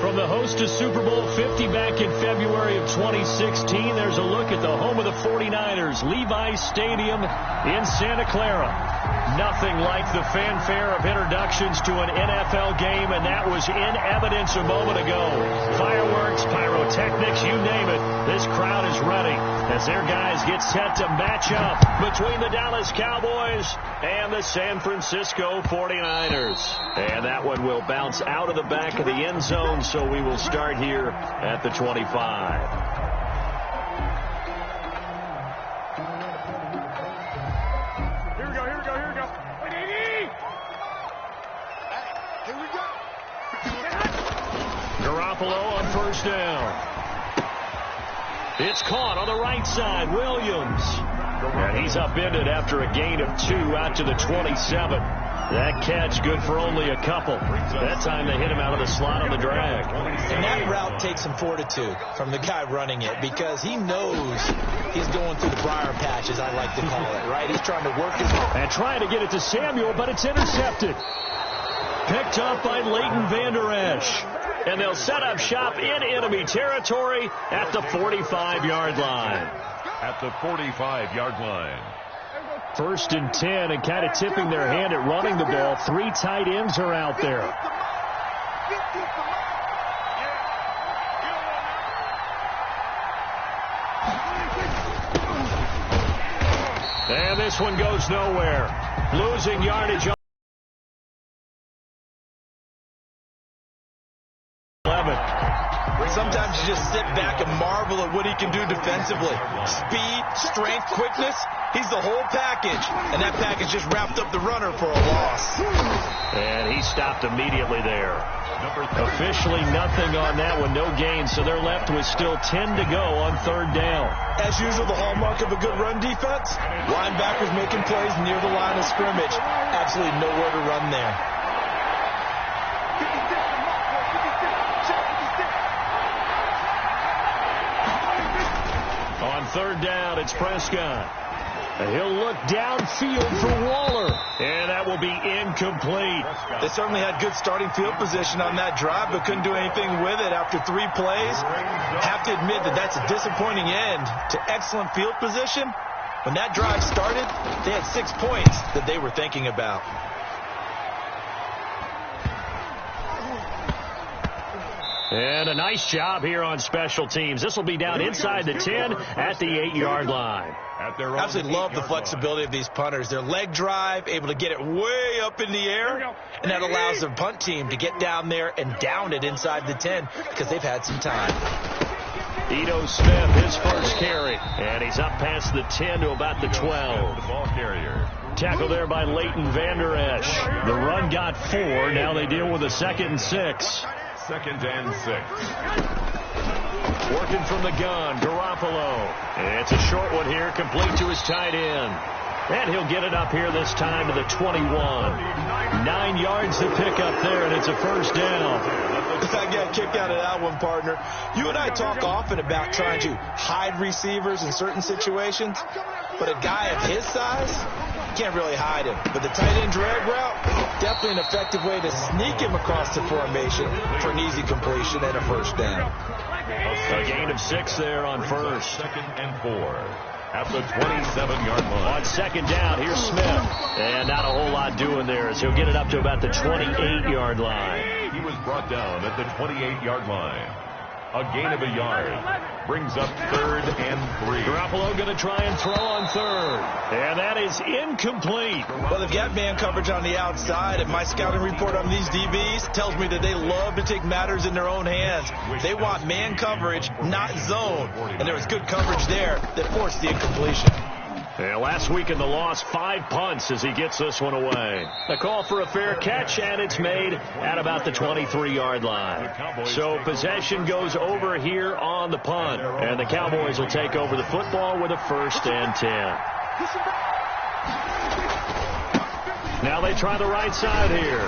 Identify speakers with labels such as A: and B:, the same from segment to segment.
A: From the host to Super Bowl 50 back in February of 2016, there's a look at the home of the 49ers, Levi's Stadium in Santa Clara. Nothing like the fanfare of introductions to an NFL game, and that was in evidence a moment ago. Fireworks, pyrotechnics, you name it. This crowd is ready as their guys get set to match up between the Dallas Cowboys and the San Francisco 49ers. And that one will bounce out of the back of the end zone, so we will start here at the 25. Garoppolo on first down. It's caught on the right side. Williams. And he's upended after a gain of 2 out to the 27. That catch good for only a couple. That time they hit him out of the slot on the drag.
B: And that route takes some fortitude from the guy running it because he knows he's going through the briar patch, as I like to call it, right? He's trying to work his way.
A: And trying to get it to Samuel, but it's intercepted. Picked up by Leighton Vander Esch. And they'll set up shop in enemy territory at the 45-yard line.
C: At the 45-yard line.
A: 1st and 10, and kind of tipping their hand at running the ball. 3 tight ends are out there. And this one goes nowhere. Losing yardage.
B: Sometimes you just sit back and marvel at what he can do defensively. Speed, strength, quickness, he's the whole package. And that package just wrapped up the runner for a loss.
A: And he stopped immediately there. Officially nothing on that one, no gain, so they're left with still 10 to go on 3rd down.
B: As usual, the hallmark of a good run defense, linebackers making plays near the line of scrimmage. Absolutely nowhere to run there.
A: On 3rd down, it's Prescott. And he'll look downfield for Waller. And that will be incomplete.
B: They certainly had good starting field position on that drive, but couldn't do anything with it after 3 plays. Have to admit that that's a disappointing end to excellent field position. When that drive started, they had 6 points that they were thinking about.
A: And a nice job here on special teams. This will be down inside the 10 at the 8-yard line.
B: Absolutely love the flexibility of these punters. Their leg drive, able to get it way up in the air, and that allows their punt team to get down there and down it inside the 10 because they've had some time.
A: Ito Smith, his first carry, and he's up past the 10 to about the 12.
C: The ball carrier.
A: Tackle there by Leighton Vander Esch. The run got 4. Now they deal with a 2nd and 6.
C: 2nd and 6.
A: Working from the gun, Garoppolo. It's a short one here, complete to his tight end. And he'll get it up here this time to the 21. 9 yards to pick up there, and it's a 1st down.
B: I got a kick out of that one, partner. You and I talk often about trying to hide receivers in certain situations, but a guy of his size, you can't really hide him. But the tight end drag route, definitely an effective way to sneak him across the formation for an easy completion and a 1st down.
A: A gain of 6 there on 1st.
C: 2nd and 4. At the 27-yard line.
A: On 2nd down, here's Smith. And not a whole lot doing there as he'll get it up to about the 28-yard line.
C: He was brought down at the 28-yard line. A gain of a yard. Brings up 3rd and 3.
A: Garoppolo going to try and throw on 3rd. And that is incomplete.
B: Well, they've got man coverage on the outside, and my scouting report on these DBs tells me that they love to take matters in their own hands. They want man coverage, not zone. And there was good coverage there that forced the incompletion.
A: Yeah, last week in the loss, 5 punts as he gets this one away. The call for a fair catch, and it's made at about the 23-yard line. So possession goes over here on the punt, and the Cowboys will take over the football with a 1st and 10. Now they try the right side here.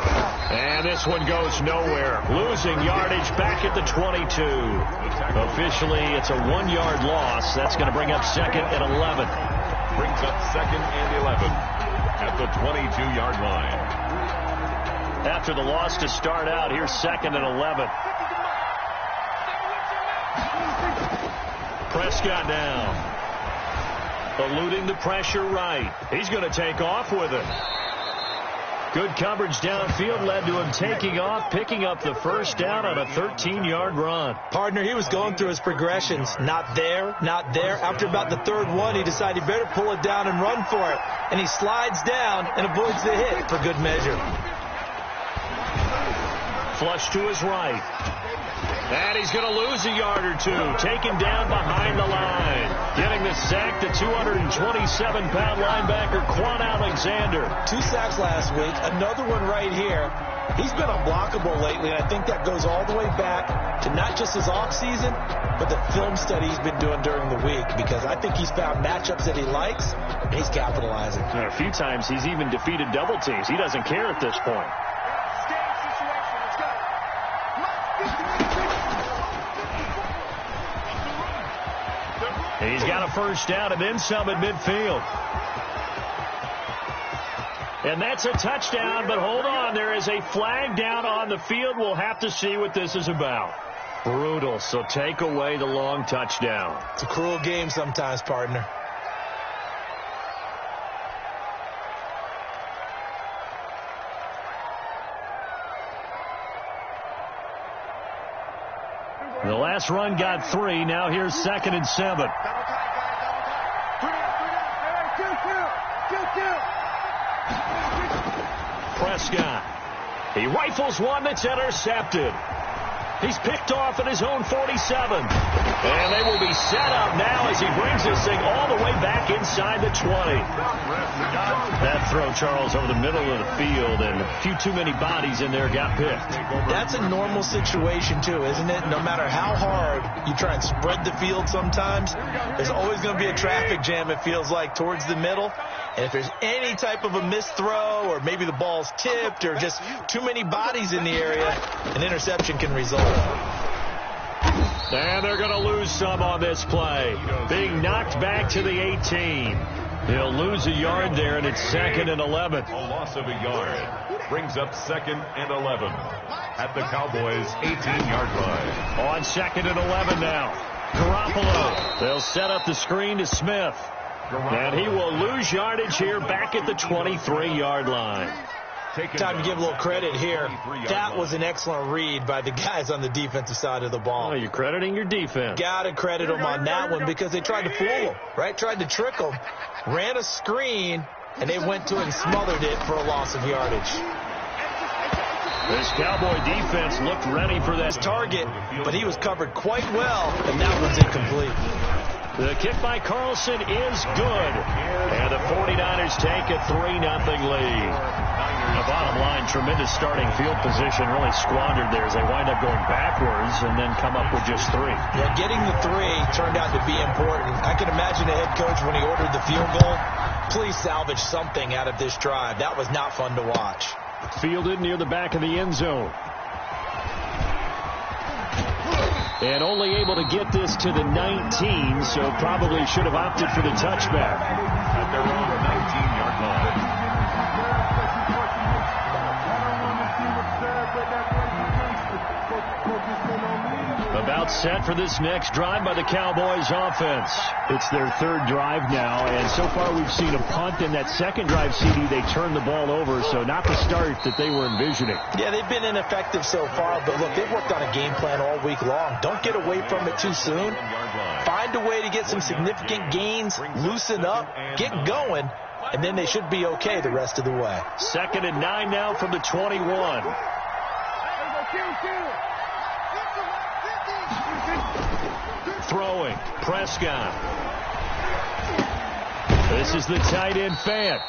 A: And this one goes nowhere. Losing yardage back at the 22. Officially, it's a 1-yard loss. That's going to bring up 2nd and 11.
C: Brings up 2nd and 11 at the 22-yard line.
A: After the loss to start out, here's 2nd and 11. Prescott now. Eluding the pressure right. He's going to take off with it. Good coverage downfield led to him taking off, picking up the first down on a 13-yard run.
B: Partner, he was going through his progressions. Not there, not there. After about the third one, he decided he better pull it down and run for it. And he slides down and avoids the hit for good measure.
A: Flush to his right. And he's going to lose a yard or two. Taken down behind the line. Getting the sack, the 227-pound linebacker, Quan Alexander.
B: 2 sacks last week. Another one right here. He's been unblockable lately, and I think that goes all the way back to not just his offseason, but the film study he's been doing during the week, because I think he's found matchups that he likes, and he's capitalizing.
A: A few times he's even defeated double teams. He doesn't care at this point. He's got a first down and then some at midfield. And that's a touchdown, but hold on. There is a flag down on the field. We'll have to see what this is about. Brutal, so take away the long touchdown.
B: It's a cruel game sometimes, partner.
A: The last run got 3. Now here's 2nd and 7. Prescott. He rifles one that's intercepted. He's picked off at his own 47. And they will be set up now as he brings this thing all the way back inside the 20. That throw, Charles, over the middle of the field, and a few too many bodies in there got picked.
B: That's a normal situation, too, isn't it? No matter how hard you try and spread the field sometimes, there's always going to be a traffic jam, it feels like, towards the middle. And if there's any type of a missed throw, or maybe the ball's tipped, or just too many bodies in the area, an interception can result.
A: And they're going to lose some on this play. Being knocked back to the 18. He'll lose a yard there, and it's 2nd and 11.
C: A loss of a yard brings up 2nd and 11 at the Cowboys' 18-yard line.
A: On 2nd and 11 now. Garoppolo. They'll set up the screen to Smith. And he will lose yardage here back at the 23-yard line.
B: Time to give a little credit here. That was an excellent read by the guys on the defensive side of the ball.
A: Oh, you're crediting your defense.
B: Got to credit them on that one because they tried to fool him, right? Tried to trick him. Ran a screen, and they went to it and smothered it for a loss of yardage.
A: This Cowboy defense looked ready for that
B: target, but he was covered quite well, and that one's incomplete.
A: The kick by Carlson is good. And the 49ers take a 3-0 lead. The bottom line, tremendous starting field position, really squandered there as they wind up going backwards and then come up with just 3.
B: Yeah, getting the 3 turned out to be important. I can imagine the head coach when he ordered the field goal, please salvage something out of this drive. That was not fun to watch.
A: Fielded near the back of the end zone. And only able to get this to the 19, so probably should have opted for the touchback.
C: At their own 19-yard line.
A: About set for this next drive by the Cowboys offense. It's their 3rd drive now, and so far we've seen a punt. In that 2nd drive, CD, they turned the ball over, so not the start that they were envisioning.
B: Yeah, they've been ineffective so far, but look, they've worked on a game plan all week long. Don't get away from it too soon. Find a way to get some significant gains, loosen up, get going, and then they should be okay the rest of the way.
A: 2nd and 9 now from the 21. Throwing, Prescott. This is the tight end Fant.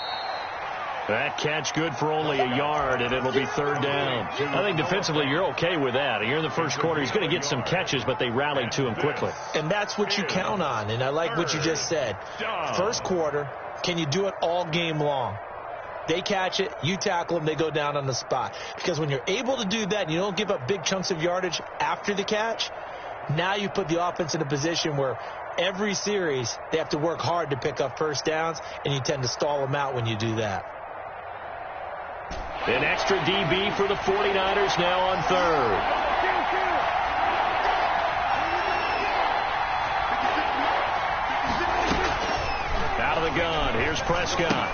A: That catch good for only a yard, and it'll be 3rd down. I think defensively you're okay with that. Here in the first quarter, he's going to get some catches, but they rallied to him quickly.
B: And that's what you count on, and I like what you just said. First quarter, can you do it all game long? They catch it, you tackle them, they go down on the spot. Because when you're able to do that and you don't give up big chunks of yardage after the catch, now you put the offense in a position where every series they have to work hard to pick up first downs, and you tend to stall them out when you do that.
A: An extra DB for the 49ers now on 3rd. the gun. Here's Prescott.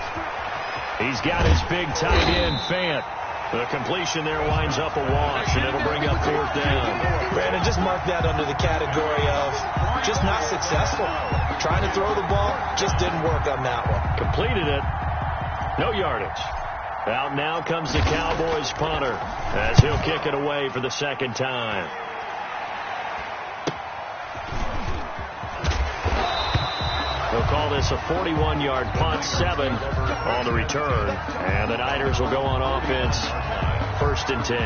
A: He's got his big tight end, Fant. The completion there winds up a wash, and it'll bring up 4th down.
B: Brandon, just mark that under the category of just not successful. Trying to throw the ball, just didn't work on that one.
A: Completed it. No yardage. Out now comes the Cowboys punter as he'll kick it away for the 2nd time. They'll call this a 41-yard punt, 7 on the return. And the Niners will go on offense, 1st and 10.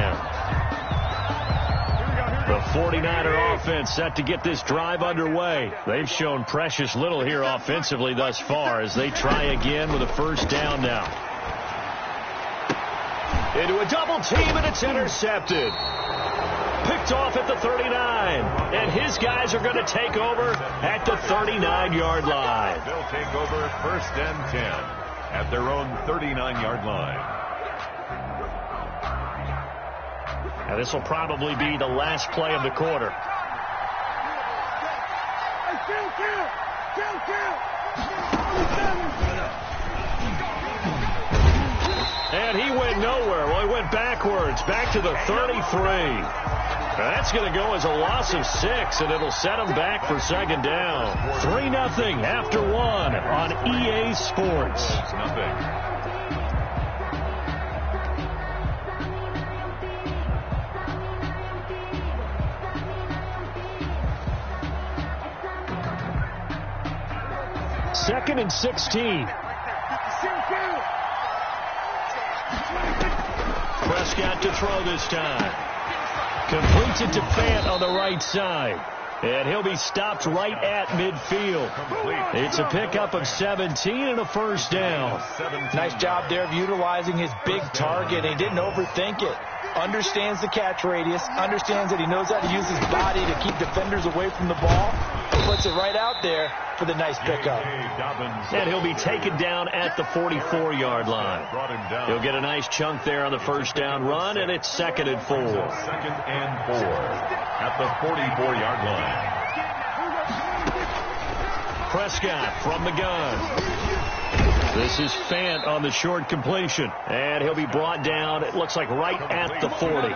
A: The 49er offense set to get this drive underway. They've shown precious little here offensively thus far as they try again with a 1st down now. Into a double team, and it's intercepted. Picked off at the 39, and his guys are going to take over at the 39-yard line.
C: They'll take over 1st and 10 at their own 39-yard line.
A: Now this will probably be the last play of the quarter. And he went nowhere. Well, he went backwards, back to the 33. That's going to go as a loss of 6, and it'll set them back for 2nd down. 3-0 after 1 on EA Sports. Second and 16. Prescott to throw this time. Completes it to Fant on the right side. And he'll be stopped right at midfield. It's a pickup of 17 and a 1st down.
B: Nice job there of utilizing his big target. He didn't overthink it. Understands the catch radius. Understands that he knows how to use his body to keep defenders away from the ball. He puts it right out there for the nice pickup.
A: And he'll be taken down at the 44-yard line. He'll get a nice chunk there on the 1st down run, and it's 2nd and 4.
C: 2nd and 4 at the 44-yard line.
A: Prescott from the gun. This is Fant on the short completion. And he'll be brought down, it looks like right at the 40.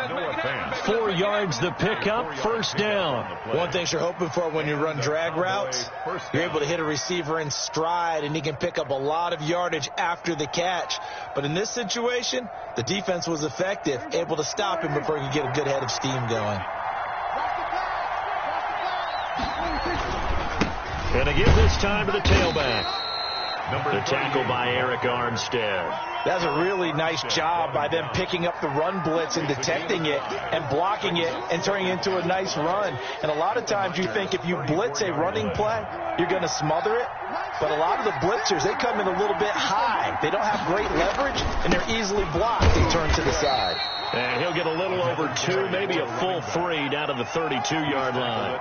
A: 4 yards the pickup, 1st down.
B: One thing you're hoping for when you run drag routes, you're able to hit a receiver in stride, and he can pick up a lot of yardage after the catch. But in this situation, the defense was effective, able to stop him before he could get a good head of steam going.
A: And to give this time to the tailback. The tackle by Eric Armstead.
B: That's a really nice job by them picking up the run blitz and detecting it and blocking it and turning it into a nice run. And a lot of times you think if you blitz a running play, you're going to smother it. But a lot of the blitzers, they come in a little bit high. They don't have great leverage, and they're easily blocked and turned to the side.
A: And he'll get a little over 2, maybe a full 3 down to the 32-yard line.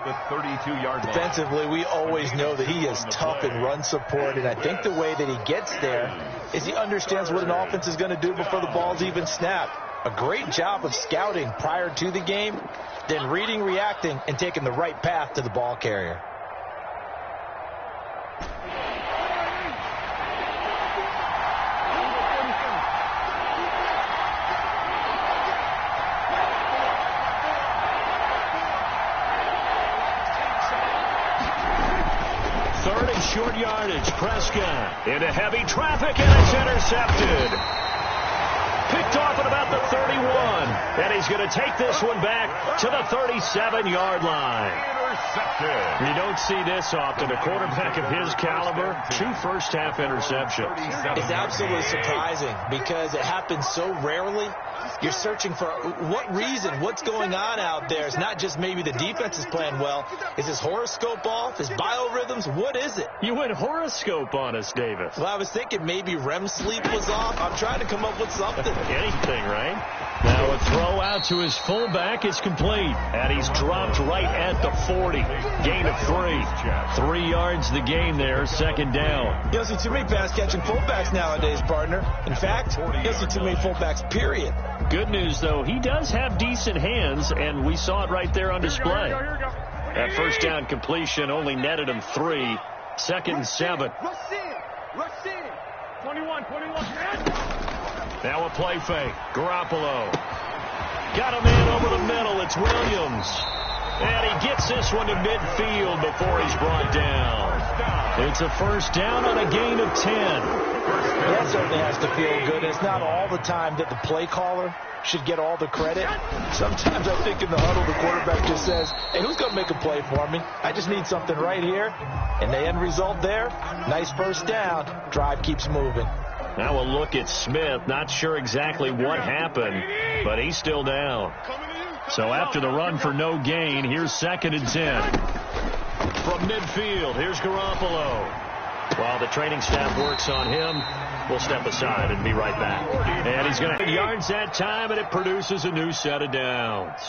B: Defensively, we always know that he is tough in run support, and I think the way that he gets there is he understands what an offense is going to do before the ball's even snapped. A great job of scouting prior to the game, then reading, reacting, and taking the right path to the ball carrier.
A: Short yardage, Prescott into heavy traffic, and it's intercepted. Picked off at about the 31, and he's going to take this one back to the 37-yard line. Intercepted. You don't see this often. A quarterback of his caliber, 2 first-half interceptions.
B: It's absolutely surprising because it happens so rarely. You're searching for what reason, what's going on out there. It's not just maybe the defense is playing well. Is his horoscope off? His biorhythms? What is it?
A: You went horoscope on us, Davis.
B: Well, I was thinking maybe REM sleep was off. I'm trying to come up with something.
A: Anything, right? Now a throw out to his fullback is complete, and he's dropped right at the 40. Gain of 3. 3 yards the gain there, 2nd down.
B: You don't see too many pass-catching fullbacks nowadays, partner. In fact, you don't see too many fullbacks, period.
A: Good news, though, he does have decent hands, and we saw it right there on display. That 1st down completion only netted him 3. 2nd and 7. Now a play fake. Garoppolo. Got a man over the middle. It's Williams. And he gets this one to midfield before he's brought down. It's a first down on a gain of 10.
B: That certainly has to feel good. It's not all the time that the play caller should get all the credit. Sometimes I think in the huddle, the quarterback just says, hey, who's going to make a play for me? I just need something right here. And the end result there, nice first down. Drive keeps moving.
A: Now a look at Smith. Not sure exactly what happened, but he's still down. So after the run for no gain, here's 2nd and 10. From midfield, here's Garoppolo. While the training staff works on him, we'll step aside and be right back. And he's going to yards that time, and it produces a new set of downs.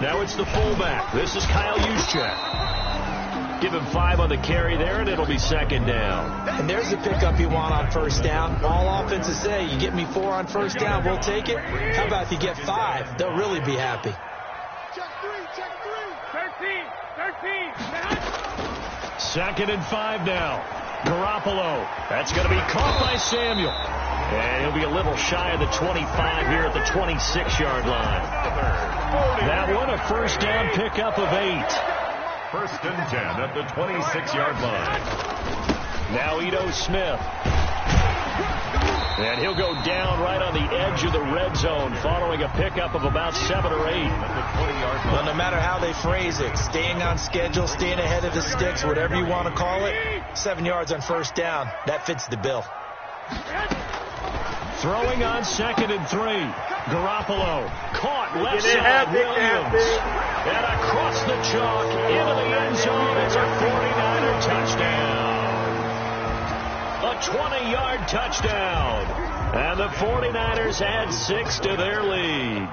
A: Now it's the fullback. This is Kyle Juszczyk. Give him 5 on the carry there, and it'll be 2nd down.
B: And there's the pickup you want on first down. All offenses say, you get me 4 on first down, we'll take it. How about if you get 5? They'll really be happy.
D: Check 3. 13.
A: 2nd and 5 now. Garoppolo. That's going to be caught by Samuel. And he'll be a little shy of the 25 here at the 26-yard line. That one a first down pickup of 8.
C: 1st and 10 at the 26-yard line.
A: Now Ito Smith. And he'll go down right on the edge of the red zone following a pickup of about 7 or 8.
B: Well, no matter how they phrase it, staying on schedule, staying ahead of the sticks, whatever you want to call it, 7 yards on first down, that fits the bill.
A: Throwing on 2nd and 3. Garoppolo caught left side Williams. And across the chalk into the end zone. It's a 49er touchdown. A 20-yard touchdown. And the 49ers add 6 to their lead.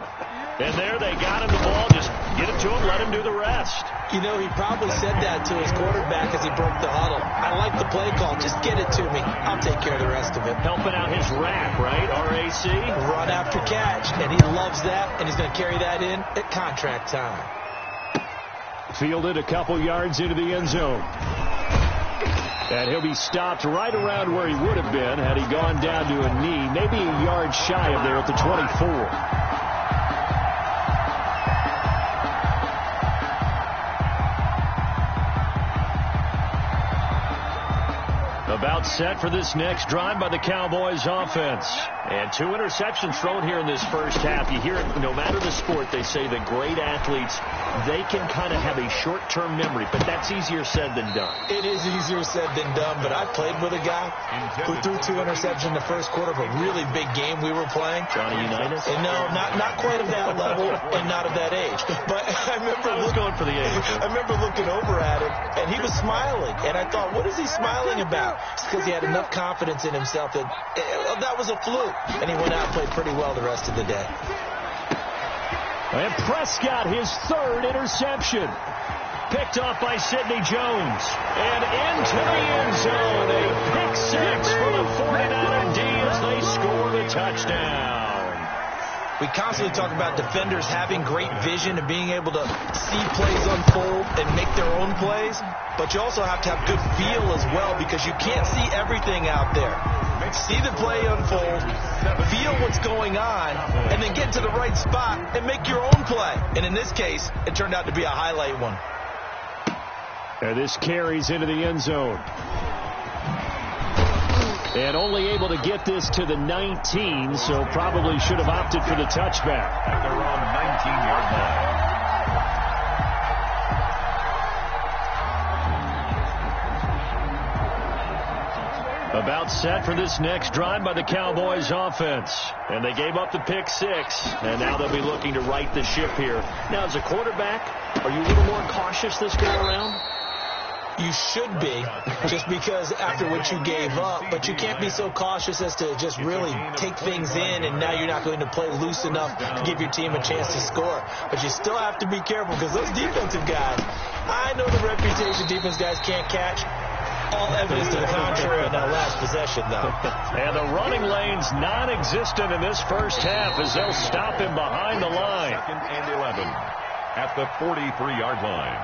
A: And there they got him the ball. Just get it to him, let him do the rest.
B: You know, he probably said that to his quarterback as he broke the huddle. I like the play call. Just get it to me. I'll take care of the rest of it.
A: Helping out his RAC, right? RAC?
B: Run after catch. And he loves that, and he's going to carry that in at contract time.
A: Fielded a couple yards into the end zone. And he'll be stopped right around where he would have been had he gone down to a knee. Maybe a yard shy of there at the 24. About set for this next drive by the Cowboys offense. And 2 interceptions thrown here in this first half. You hear it, no matter the sport, they say that great athletes, they can kind of have a short-term memory, but that's easier said than done.
B: It is easier said than done, but I played with a guy who threw 2 interceptions in the first quarter of a really big game we were playing.
A: Johnny Unitas?
B: And no, not quite of that level and not of that age. But I was going for the age. I remember looking over at him, and he was smiling. And I thought, what is he smiling about? It's because he had enough confidence in himself that that was a fluke. And he went out and played pretty well the rest of the day.
A: And Prescott, his 3rd interception. Picked off by Sidney Jones. And into the end zone. A pick 6 for the 49er D as they score the touchdown.
B: We constantly talk about defenders having great vision and being able to see plays unfold and make their own plays. But you also have to have good feel as well because you can't see everything out there. See the play unfold, feel what's going on, and then get to the right spot and make your own play. And in this case, it turned out to be a highlight one.
A: And this carries into the end zone. And only able to get this to the 19, so probably should have opted for the touchback.
C: At their own 19-yard line.
A: About set for this next drive by the Cowboys offense. And they gave up the pick 6. And now they'll be looking to right the ship here. Now, as a quarterback, are you a little more cautious this go around?
B: You should be, just because after what you gave up. But you can't be so cautious as to just really take things in, and now you're not going to play loose enough to give your team a chance to score. But you still have to be careful because those defensive guys, I know the reputation defense guys can't catch. All evidence to the contrary in that last possession, though.
A: And the running lane's non-existent in this first half as they'll stop him behind the line.
C: 2nd and 11 at the 43-yard line.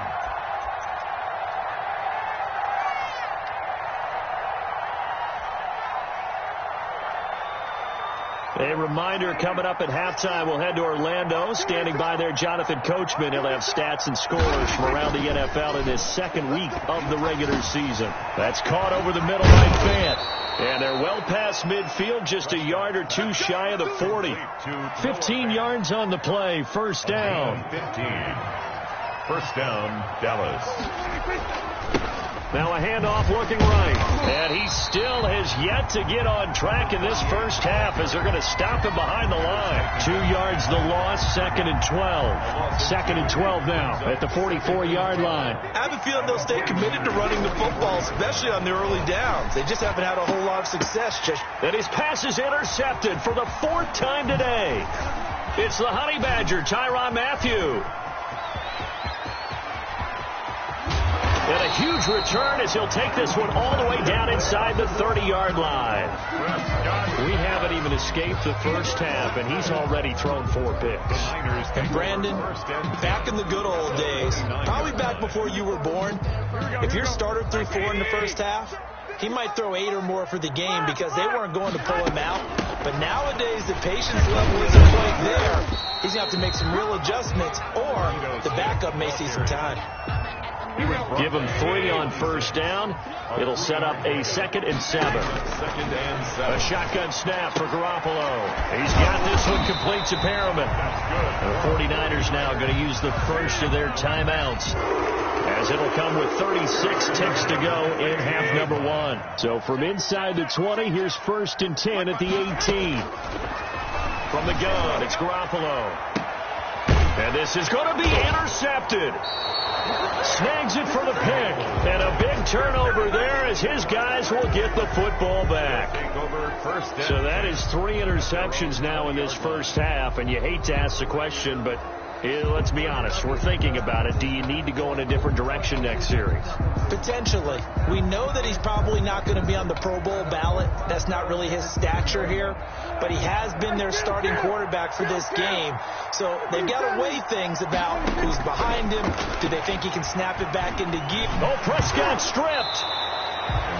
A: A reminder coming up at halftime, we'll head to Orlando. Standing by there, Jonathan Coachman. He'll have stats and scores from around the NFL in his second week of the regular season. That's caught over the middle by Fant. And they're well past midfield, just a yard or two shy of the 40. 15 yards on the play, first down.
C: 15. First down, Dallas.
A: Now a handoff looking right. And he still has yet to get on track in this first half as they're going to stop him behind the line. 2 yards the loss, second and 12. Second and 12 now at the 44-yard line.
B: I have a feeling they'll stay committed to running the football, especially on the early downs. They just haven't had a whole lot of success.
A: And his pass is intercepted for the fourth time today. It's the Honey Badger, Tyrann Mathieu. And a huge return as he'll take this one all the way down inside the 30-yard line. We haven't even escaped the first half, and he's already thrown 4 picks.
B: And Brandon, back in the good old days, probably back before you were born, if your starter threw 4 in the first half, he might throw 8 or more for the game because they weren't going to pull him out. But nowadays, the patience level isn't quite there. He's going to have to make some real adjustments, or the backup may see some time.
A: Give him 3 on first down. It'll set up a 2nd and 7. A shotgun snap for Garoppolo. He's got this one complete to Perriman. The 49ers now going to use the first of their timeouts, as it'll come with 36 ticks to go in half number 1. So from inside the 20, here's 1st and 10 at the 18. From the gun, it's Garoppolo. And this is going to be intercepted. Snags it for the pick. And a big turnover there as his guys will get the football back. So that is 3 interceptions now in this first half. And you hate to ask the question, but let's be honest. We're thinking about it. Do you need to go in a different direction next series?
B: Potentially. We know that he's probably not going to be on the Pro Bowl ballot. That's not really his stature here. But he has been their starting quarterback for this game. So they've got to weigh things about who's behind him. Do they think he can snap it back into gear?
A: Oh, Prescott stripped.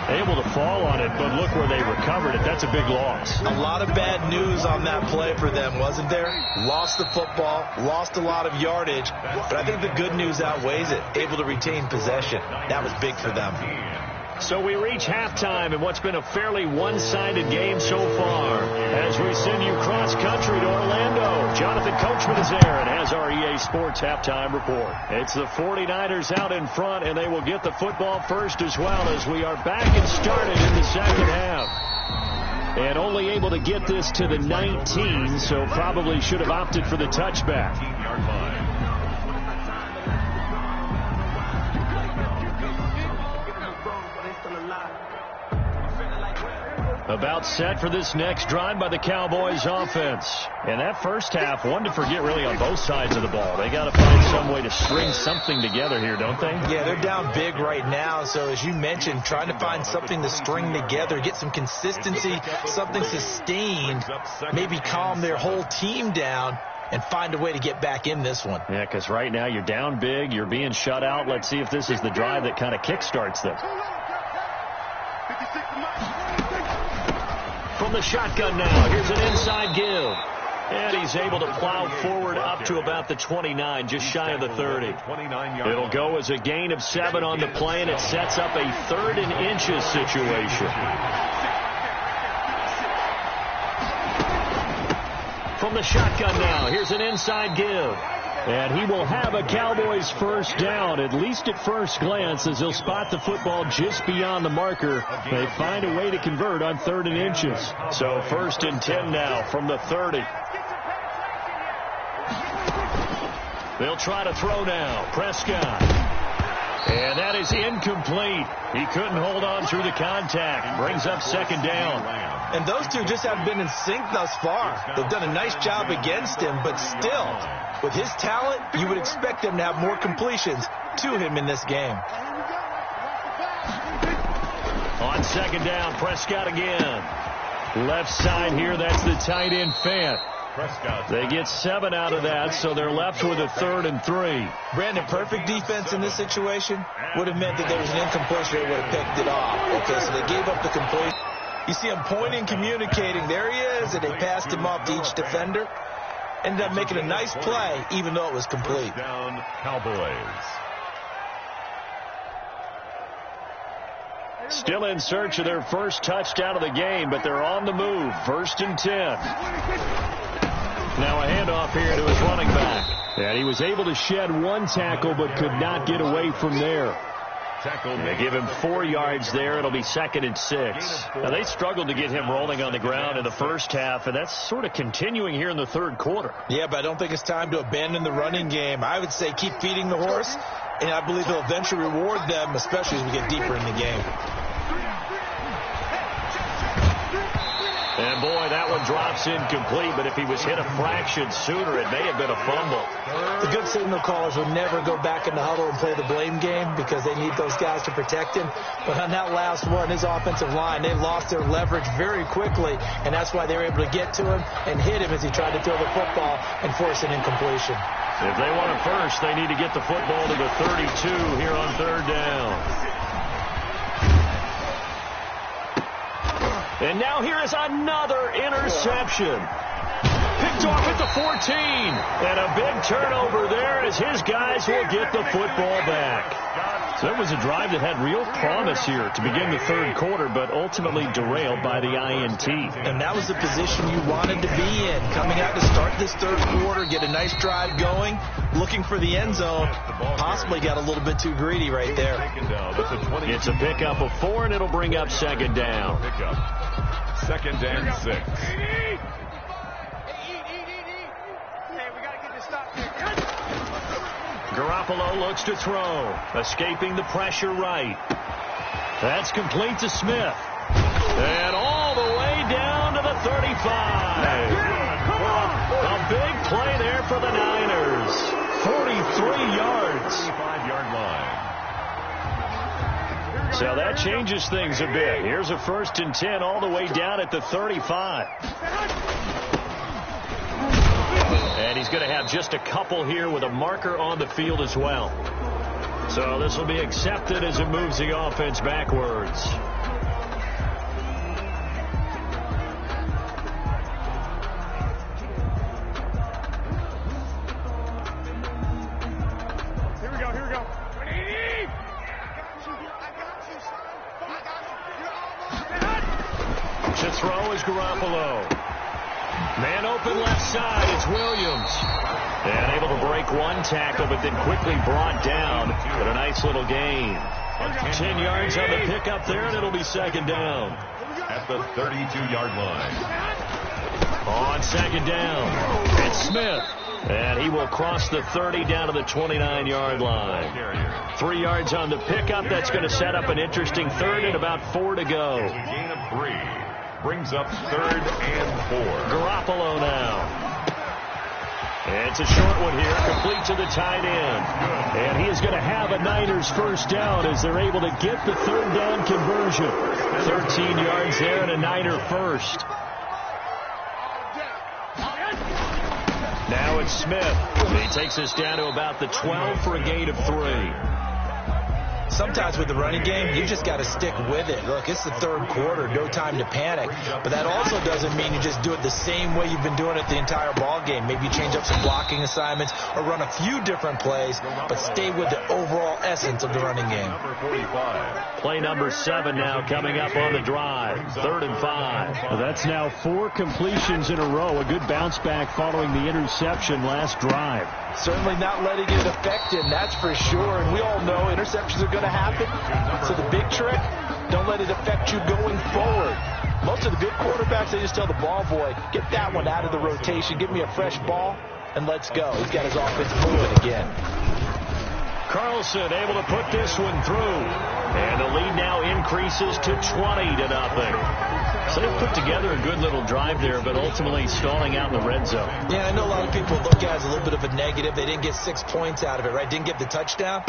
A: Able to fall on it, but look where they recovered it. That's a big loss.
B: A lot of bad news on that play for them, wasn't there? Lost the football, lost a lot of yardage, but I think the good news outweighs it. Able to retain possession. That was big for them.
A: So we reach halftime in what's been a fairly one-sided game so far. As we send you cross-country to Orlando, Jonathan Coachman is there and has our EA Sports halftime report. It's the 49ers out in front, and they will get the football first as well as we are back and started in the second half. And only able to get this to the 19, so probably should have opted for the touchback. About set for this next drive by the Cowboys offense. And that first half, one to forget really on both sides of the ball. They got to find some way to string something together here, don't they?
B: Yeah, they're down big right now. So as you mentioned, trying to find something to string together, get some consistency, something sustained, maybe calm their whole team down and find a way to get back in this one.
A: Yeah, because right now you're down big, you're being shut out. Let's see if this is the drive that kind of kickstarts them. From the shotgun now, here's an inside give. And he's able to plow forward up to about the 29, just shy of the 30. It'll go as a gain of 7 on the play, and it sets up a 3rd and inches situation. From the shotgun now, here's an inside give. And he will have a Cowboys first down, at least at first glance, as he'll spot the football just beyond the marker. They find a way to convert on 3rd and inches. So 1st and 10 now from the 30. They'll try to throw now. Prescott. And that is incomplete. He couldn't hold on through the contact. Brings up 2nd down.
B: And those two just haven't been in sync thus far. They've done a nice job against him, but still, with his talent, you would expect them to have more completions to him in this game.
A: On 2nd down, Prescott again. Left side here, that's the tight end Fant. They get 7 out of that, so they're left with a 3rd and 3.
B: Brandon, perfect defense in this situation would have meant that there was an incompletion. They would have picked it off. Okay, so they gave up the complete. You see him pointing, communicating. There he is, and they passed him up to each defender. Ended up making a nice play, even though it was complete.
C: First down, Cowboys.
A: Still in search of their first touchdown of the game, but they're on the move. 1st and 10. Now a handoff here to his running back. And he was able to shed one tackle, but could not get away from there. They give him 4 yards there. It'll be 2nd and 6. Now, they struggled to get him rolling on the ground in the first half, and that's sort of continuing here in the third quarter.
B: Yeah, but I don't think it's time to abandon the running game. I would say keep feeding the horse, and I believe he'll eventually reward them, especially as we get deeper in the game.
A: And, boy, that one drops incomplete, but if he was hit a fraction sooner, it may have been a fumble.
B: The good signal callers would never go back in the huddle and play the blame game because they need those guys to protect him. But on that last one, his offensive line, they lost their leverage very quickly, and that's why they were able to get to him and hit him as he tried to throw the football and force an incompletion.
A: If they want it first, they need to get the football to the 32 here on 3rd down. And now here is another interception. Picked off at the 14. And a big turnover there as his guys will get the football back. So it was a drive that had real promise here to begin the third quarter, but ultimately derailed by the INT.
B: And that was the position you wanted to be in. Coming out to start this third quarter, get a nice drive going, looking for the end zone. Possibly got a little bit too greedy right there.
A: It's a pickup of 4, and it'll bring up 2nd down.
C: 2nd and 6.
A: Garoppolo looks to throw, escaping the pressure right. That's complete to Smith. And all the way down to the 35. A big play there for the Niners. 43 yards.
C: 35-yard line.
A: So that changes things a bit. Here's a 1st and 10 all the way down at the 35. And he's going to have just a couple here with a marker on the field as well. So this will be accepted as it moves the offense backwards.
D: Here we go.
A: To throw is Garoppolo. Man open left side, it's Williams. And able to break one tackle, but then quickly brought down. But a nice little gain. 10 yards on the pickup there, and it'll be 2nd down.
C: At the 32-yard line.
A: On 2nd down, it's Smith. And he will cross the 30 down to the 29-yard line. 3 yards on the pickup. That's going to set up an interesting 3rd and about 4 to go.
C: Gain of 3. Brings up 3rd and 4.
A: Garoppolo now. It's a short one here, complete to the tight end. And he is going to have a Niners first down as they're able to get the 3rd down conversion. 13 yards there and a Niner first. Now it's Smith. He takes us down to about the 12 for a gain of 3.
B: Sometimes with the running game, you just got to stick with it. Look, it's the third quarter, no time to panic. But that also doesn't mean you just do it the same way you've been doing it the entire ball game. Maybe you change up some blocking assignments or run a few different plays, but stay with the overall essence of the running game.
A: Play number 7 now coming up on the drive. 3rd and 5.
E: Well, that's now 4 completions in a row. A good bounce back following the interception last drive.
B: Certainly not letting it affect him, that's for sure. And we all know interceptions are going to happen. So the big trick, don't let it affect you going forward. Most of the good quarterbacks, they just tell the ball boy, get that one out of the rotation, give me a fresh ball, and let's go. He's got his offense moving again.
A: Carlson able to put this one through. And the lead now increases to 20-0. So they've put together a good little drive there, but ultimately stalling out in the red zone.
B: Yeah, I know a lot of people look at it as a little bit of a negative. They didn't get 6 points out of it, right? Didn't get the touchdown.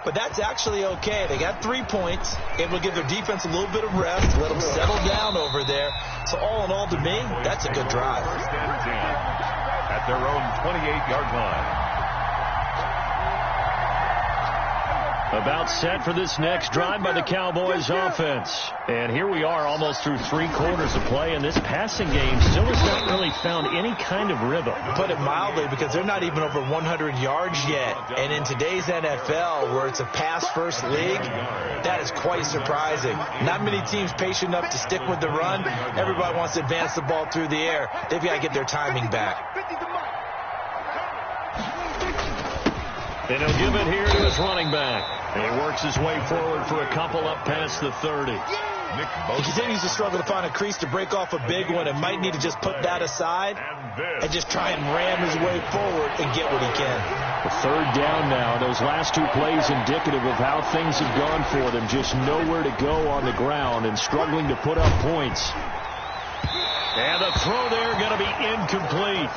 B: But that's actually okay. They got 3 points, able to give their defense a little bit of rest, let them settle down over there. So all in all, to me, that's a good drive.
C: At their own 28-yard line.
A: About set for this next drive by the Cowboys offense. And here we are almost through 3 quarters of play, and this passing game still has not really found any kind of rhythm.
B: Put it mildly, because they're not even over 100 yards yet. And in today's NFL, where it's a pass-first league, that is quite surprising. Not many teams patient enough to stick with the run. Everybody wants to advance the ball through the air. They've got to get their timing back.
A: And he'll give it here to his running back. And he works his way forward for a couple up past the 30.
B: He continues to struggle to find a crease to break off a big one, and might need to just put that aside and just try and ram his way forward and get what he can.
E: The 3rd down now. Those last 2 plays indicative of how things have gone for them. Just nowhere to go on the ground and struggling to put up points.
A: And the throw there going to be incomplete.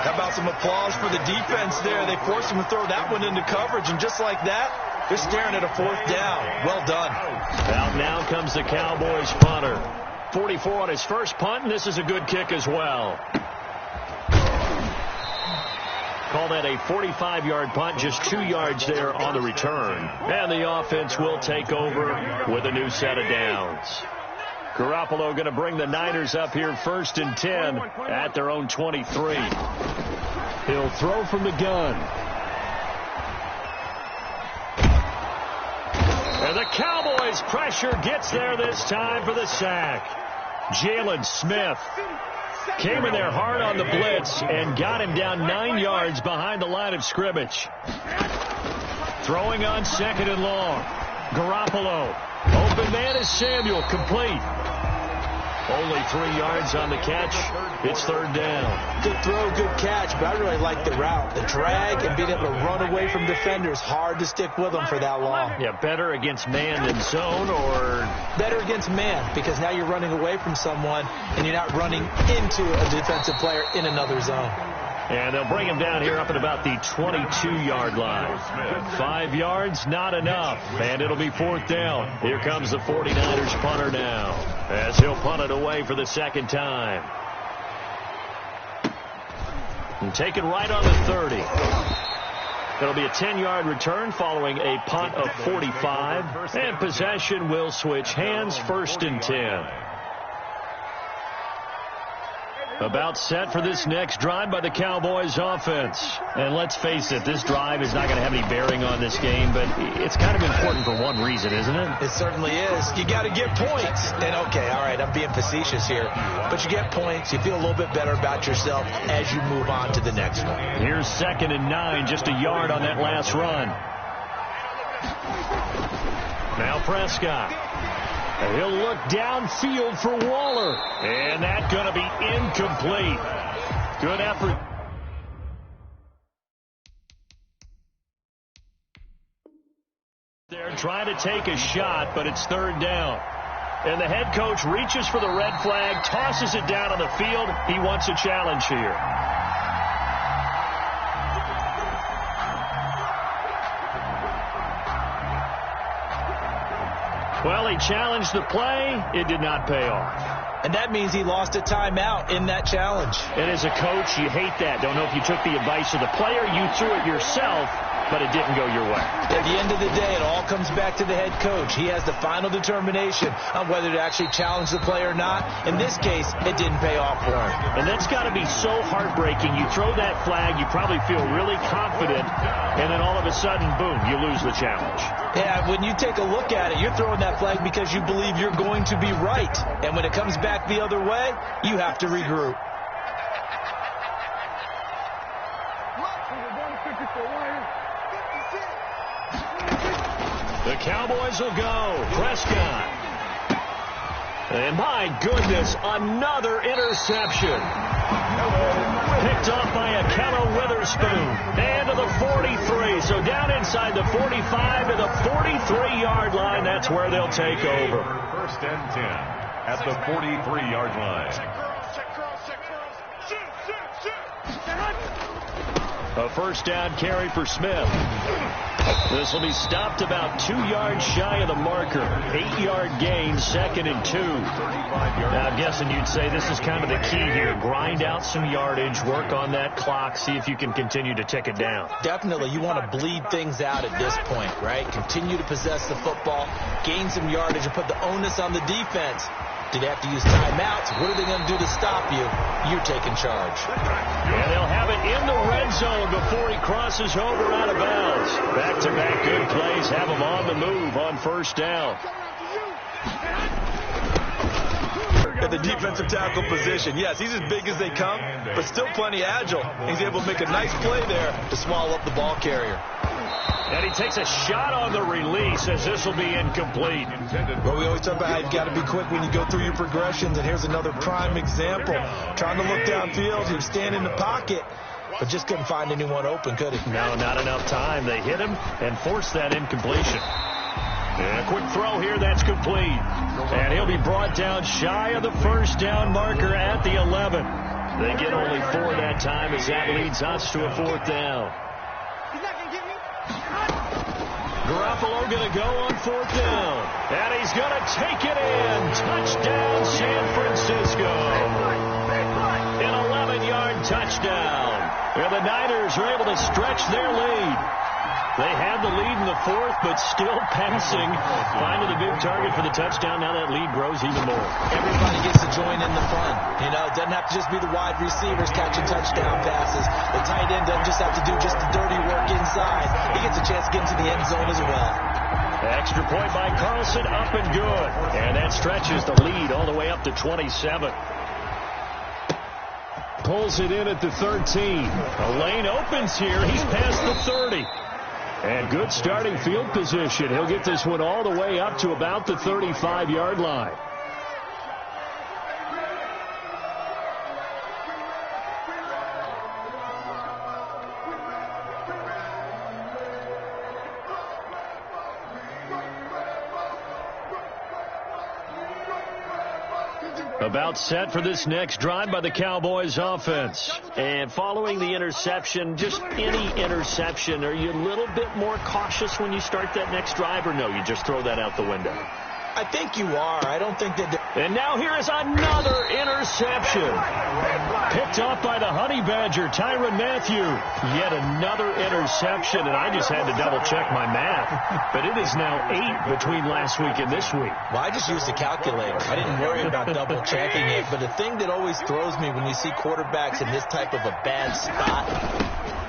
B: How about some applause for the defense there? They forced him to throw that one into coverage, and just like that, they're staring at a 4th down. Well done.
A: Out now comes the Cowboys punter. 44 on his first punt, and this is a good kick as well. Call that a 45-yard punt, just 2 yards there on the return. And the offense will take over with a new set of downs. Garoppolo going to bring the Niners up here 1st and 10 at their own 23.
E: He'll throw from the gun.
A: And the Cowboys pressure gets there this time for the sack. Jalen Smith came in there hard on the blitz and got him down 9 yards behind the line of scrimmage. Throwing on 2nd and long. Garoppolo. Open man is Samuel, complete. Only 3 yards on the catch. It's 3rd down.
B: Good throw, good catch, but I really like the route. The drag and being able to run away from defenders, hard to stick with them for that long.
A: Yeah, better against man than zone, or?
B: Better against man, because now you're running away from someone and you're not running into a defensive player in another zone.
A: And they'll bring him down here up at about the 22-yard line. 5 yards, not enough. And it'll be 4th down. Here comes the 49ers punter now, as he'll punt it away for the 2nd time. And taken right on the 30. It'll be a 10-yard return following a punt of 45. And possession will switch hands, 1st and 10. About set for this next drive by the Cowboys offense. And let's face it, this drive is not going to have any bearing on this game, but it's kind of important for one reason, isn't it?
B: It certainly is. You got to get points. And okay, all right, I'm being facetious here, but you get points, you feel a little bit better about yourself as you move on to the next one.
A: Here's 2nd and 9, just a yard on that last run. Now Prescott. And he'll look downfield for Waller. And that's going to be incomplete. Good effort. They're trying to take a shot, but it's 3rd down. And the head coach reaches for the red flag, tosses it down on the field. He wants a challenge here. Well, he challenged the play. It did not pay off.
B: And that means he lost a timeout in that challenge.
A: And as a coach, you hate that. Don't know if you took the advice of the player, you threw it yourself, but it didn't go your way.
B: At the end of the day, it all comes back to the head coach. He has the final determination on whether to actually challenge the play or not. In this case, it didn't pay off for him.
A: And that's got to be so heartbreaking. You throw that flag, you probably feel really confident, and then all of a sudden, boom, you lose the challenge.
B: Yeah, when you take a look at it, you're throwing that flag because you believe you're going to be right. And when it comes back the other way, you have to regroup.
A: The Cowboys will go. Prescott. And my goodness, another interception. Picked off by Akello Witherspoon. And to the 43. So down inside the 45 to the 43-yard line. That's where they'll take over.
C: 1st and 10 at the 43-yard line.
E: A first down carry for Smith. This will be stopped about 2 yards shy of the marker. 8-yard gain, 2nd and 2. Now, I'm guessing you'd say this is kind of the key here. Grind out some yardage, work on that clock, see if you can continue to tick it down.
B: Definitely. You want to bleed things out at this point, right? Continue to possess the football, gain some yardage, and put the onus on the defense. Do they have to use timeouts? What are they going to do to stop you? You're taking charge.
E: And they'll have it in the red zone before he crosses over out of bounds. Back-to-back good plays have him on the move on first down.
B: At the defensive tackle position, yes, he's as big as they come, but still plenty agile. He's able to make a nice play there to swallow up the ball carrier.
E: And he takes a shot on the release as this will be incomplete.
B: Well, we always talk about how you've got to be quick when you go through your progressions, and here's another prime example. Trying to look downfield, he was standing in the pocket, but just couldn't find anyone open, could he?
E: No, not enough time. They hit him and forced that incompletion. And a quick throw here, that's complete. And he'll be brought down shy of the first down marker at the 11. They get only 4 that time as that leads us to a 4th down. Garoppolo going to go on 4th down. And he's going to take it in. Touchdown, San Francisco. An 11-yard touchdown. And the Niners are able to stretch their lead. They had the lead in the 4th, but still passing. Finding the big target for the touchdown. Now that lead grows even more.
B: Everybody gets to join in the fun. You know, it doesn't have to just be the wide receivers catching touchdown passes. The tight end doesn't just have to do just the dirty work inside. He gets a chance to get into the end zone as well.
E: Extra point by Carlson, up and good. And that stretches the lead all the way up to 27. Pulls it in at the 13. A lane opens here. He's past the 30. And good starting field position. He'll get this one all the way up to about the 35-yard line. About set for this next drive by the Cowboys offense. And following the interception, just any interception, are you a little bit more cautious when you start that next drive, or no, you just throw that out the window?
B: I think you are. I don't think that...
E: And now here is another interception. Picked off by the Honey Badger, Tyrann Mathieu. Yet another interception, and I just had to double-check my math. But it is now 8 between last week and this week.
B: Well, I just used a calculator. I didn't worry about double-checking it. But the thing that always throws me when you see quarterbacks in this type of a bad spot,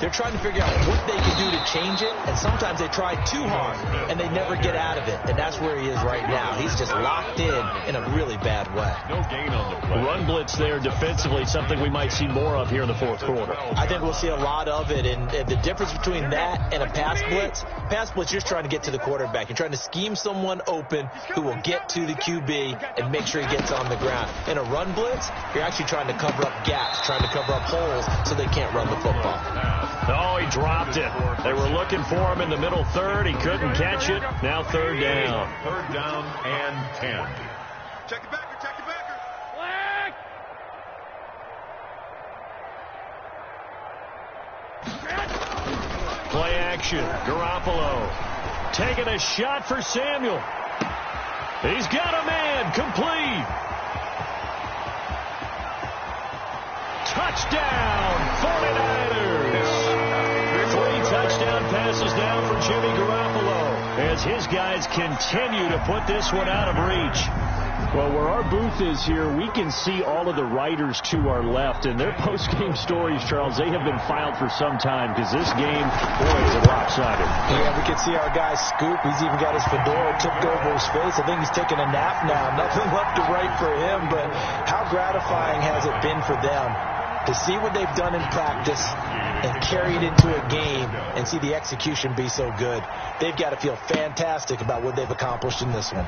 B: they're trying to figure out what they can do to change it, and sometimes they try too hard, and they never get out of it. And that's where he is right now. He's just locked in a really bad way.
C: No gain on the play.
E: Run blitz there defensively, something we might see more of here in the 4th quarter.
B: I think we'll see a lot of it, and the difference between that and a pass blitz, you're just trying to get to the quarterback. You're trying to scheme someone open who will get to the QB and make sure he gets on the ground. In a run blitz, you're actually trying to cover up gaps, trying to cover up holes so they can't run the football.
E: Oh, he dropped it. They were looking for him in the middle 3rd. He couldn't catch it. Now 3rd down.
C: 3rd down and 10.
D: Check it backer, check it backer. Flag!
E: Play action. Garoppolo taking a shot for Samuel. He's got a man. Complete. Touchdown, 49ers. 3 touchdown passes now for Jimmy Garoppolo as his guys continue to put this one out of reach. Well, where our booth is here, we can see all of the writers to our left, and their post-game stories, Charles, they have been filed for some time because this game, boy, is lopsided.
B: Yeah, we can see our guy Scoop. He's even got his fedora tipped over his face. I think he's taking a nap now. Nothing left to write for him, but how gratifying has it been for them to see what they've done in practice and carry it into a game and see the execution be so good. They've got to feel fantastic about what they've accomplished in this one.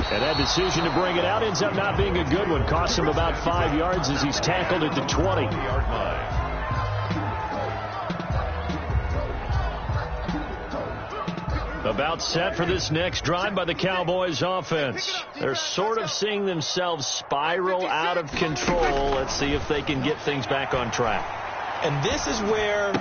E: And that decision to bring it out ends up not being a good one. Costs him about 5 yards as he's tackled at the 20-yard line. About set for this next drive by the Cowboys offense. They're sort of seeing themselves spiral out of control. Let's see if they can get things back on track.
B: And this is where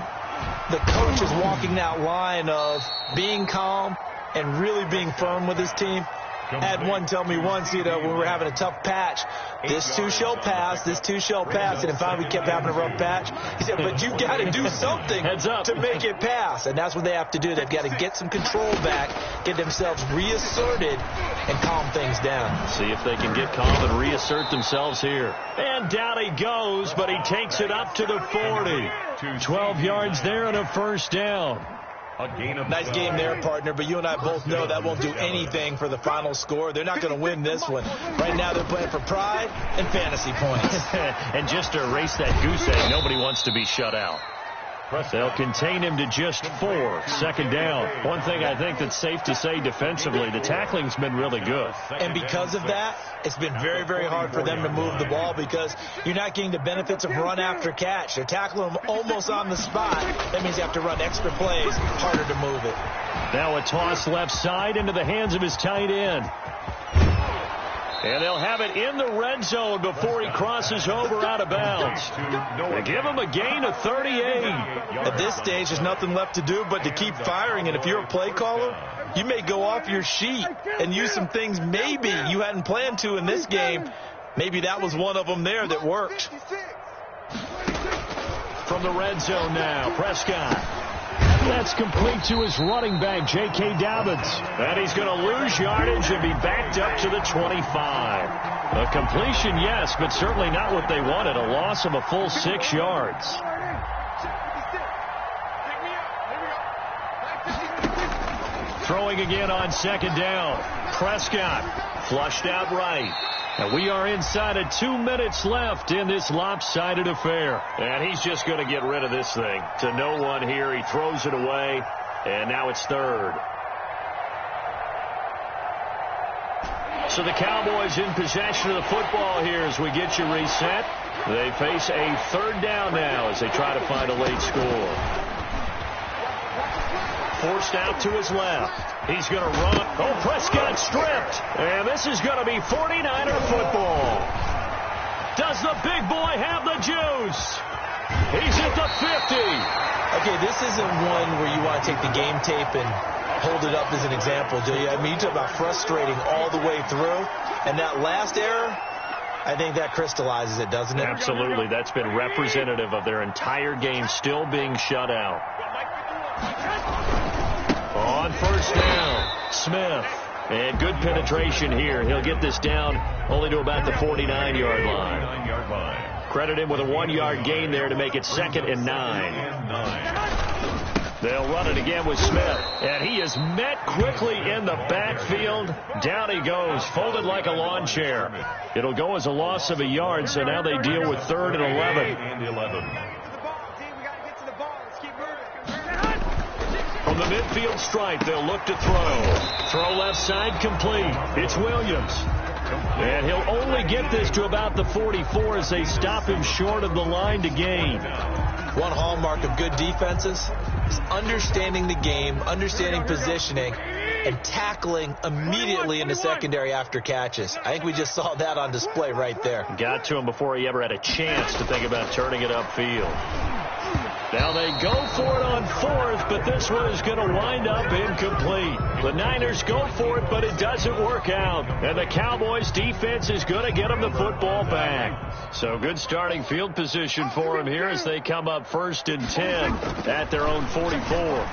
B: the coach is walking that line of being calm and really being firm with his team. I had one tell me once, when we were having a tough patch, this too shall pass, this too shall pass. And finally we kept having a rough patch. He said, but you've got to do something to make it pass. And that's what they have to do. They've got to get some control back, get themselves reasserted, and calm things down.
A: See if they can get calm and reassert themselves here. And down he goes, but he takes it up to the 40. 12 yards there and a first down.
B: Nice game there, partner, but you and I both know that won't do anything for the final score. They're not going to win this one. Right now they're playing for pride and fantasy points.
A: And just to erase that goose egg, nobody wants to be shut out. They'll contain him to just 4. Second down. One thing I think that's safe to say defensively, the tackling's been really good.
B: And because of that, it's been very, very hard for them to move the ball because you're not getting the benefits of run after catch. They're tackling them almost on the spot. That means you have to run extra plays, harder to move it.
A: Now a toss left side into the hands of his tight end. And they'll have it in the red zone before he crosses over out of bounds. They give him a gain of 38.
B: At this stage, there's nothing left to do but to keep firing. And if you're a play caller, you may go off your sheet and use some things maybe you hadn't planned to in this game. Maybe that was one of them there that worked.
A: From the red zone now, Prescott. That's complete to his running back, J.K. Dobbins. And he's going to lose yardage and be backed up to the 25. A completion, yes, but certainly not what they wanted. A loss of a full 6 yards. Throwing again on second down. Prescott flushed out right. And we are inside of 2 minutes left in this lopsided affair. And he's just going to get rid of this thing. To no one here. He throws it away. And now it's third. So the Cowboys in possession of the football here as we get you reset. They face a third down now as they try to find a late score. Forced out to his left. He's going to run. Oh, Prescott stripped. And this is going to be 49er football. Does the big boy have the juice? He's at the 50.
B: Okay, this isn't one where you want to take the game tape and hold it up as an example, do you? I mean, you talk about frustrating all the way through. And that last error, I think that crystallizes it, doesn't it?
A: Absolutely. That's been representative of their entire game still being shut out. On first down, Smith. And good penetration here. He'll get this down only to about the 49-yard line. Credit him with a 1-yard gain there to make it 2nd and 9. They'll run it again with Smith. And he is met quickly in the backfield. Down he goes, folded like a lawn chair. It'll go as a loss of a yard, so now they deal with 3rd and 11. From the midfield stripe, they'll look to throw. Throw left side complete. It's Williams. And he'll only get this to about the 44 as they stop him short of the line to gain.
B: One hallmark of good defenses is understanding the game, understanding positioning, and tackling immediately in the secondary after catches. I think we just saw that on display right there.
A: Got to him before he ever had a chance to think about turning it upfield. Now they go for it on 4th, but this one is going to wind up incomplete. The Niners go for it, but it doesn't work out. And the Cowboys defense is going to get them the football back. So good starting field position for them here as they come up 1st and 10 at their own 44.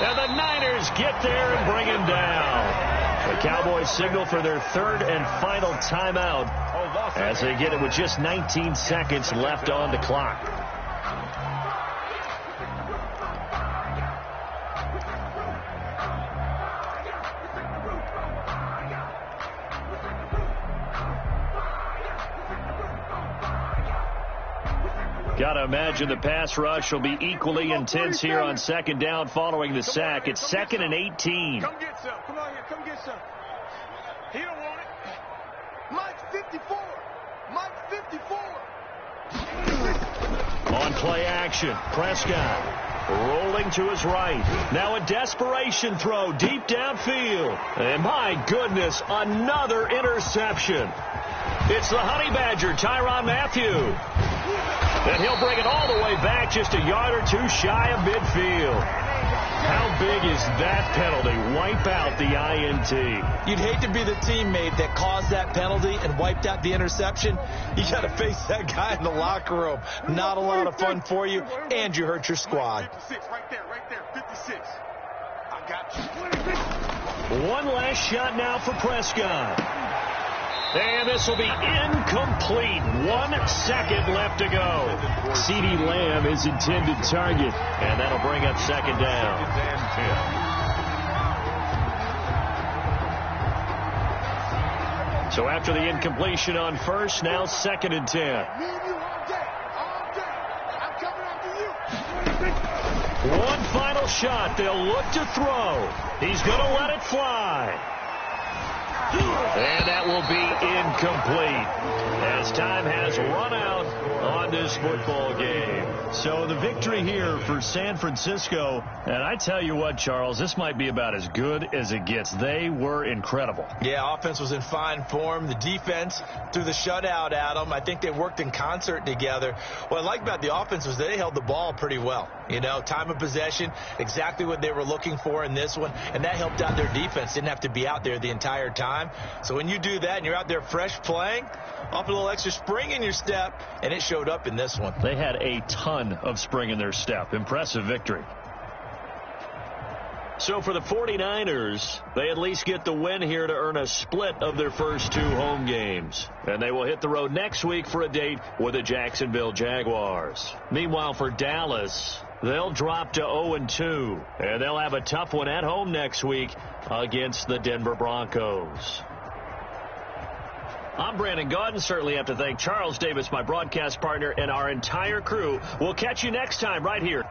A: And the Niners get there and bring him down. The Cowboys signal for their 3rd and final timeout as they get it with just 19 seconds left on the clock. Got to imagine the pass rush will be equally intense here on 2nd down following the sack. It's 2nd and 18.
D: Come get some. Come on here. Come get some. He don't want it. Mike's 54. Mike's 54.
A: On play action, Prescott rolling to his right. Now a desperation throw deep downfield. And my goodness, another interception. It's the Honey Badger, Tyrann Mathieu. And he'll bring it all the way back, just a yard or two shy of midfield. How big is that penalty? Wipe out the INT.
B: You'd hate to be the teammate that caused that penalty and wiped out the interception. You got to face that guy in the locker room. Not a lot of fun for you, and you hurt your squad.
D: 56, right there, 56. I got you.
A: One last shot now for Prescott. And this will be incomplete. 1 second left to go. CeeDee Lamb is intended target, and that'll bring up second down. So after the incompletion on first, now 2nd and 10.
D: Me and you all day. I'm coming after you.
A: One final shot. They'll look to throw. He's going to let it fly. And that will be incomplete as time has run out on this football game. So the victory here for San Francisco, and I tell you what, Charles, this might be about as good as it gets. They were incredible.
B: Yeah, offense was in fine form. The defense threw the shutout at them. I think they worked in concert together. What I like about the offense was they held the ball pretty well. You know, time of possession, exactly what they were looking for in this one, and that helped out their defense. Didn't have to be out there the entire time. So when you do that and you're out there fresh playing, off a little extra spring in your step, and it showed up in this one.
A: They had a ton of spring in their step. Impressive victory. So for the 49ers, they at least get the win here to earn a split of their first 2 home games. And they will hit the road next week for a date with the Jacksonville Jaguars. Meanwhile, for Dallas, they'll drop to 0-2. And they'll have a tough one at home next week against the Denver Broncos. I'm Brandon Gaudin. Certainly have to thank Charles Davis, my broadcast partner, and our entire crew. We'll catch you next time right here.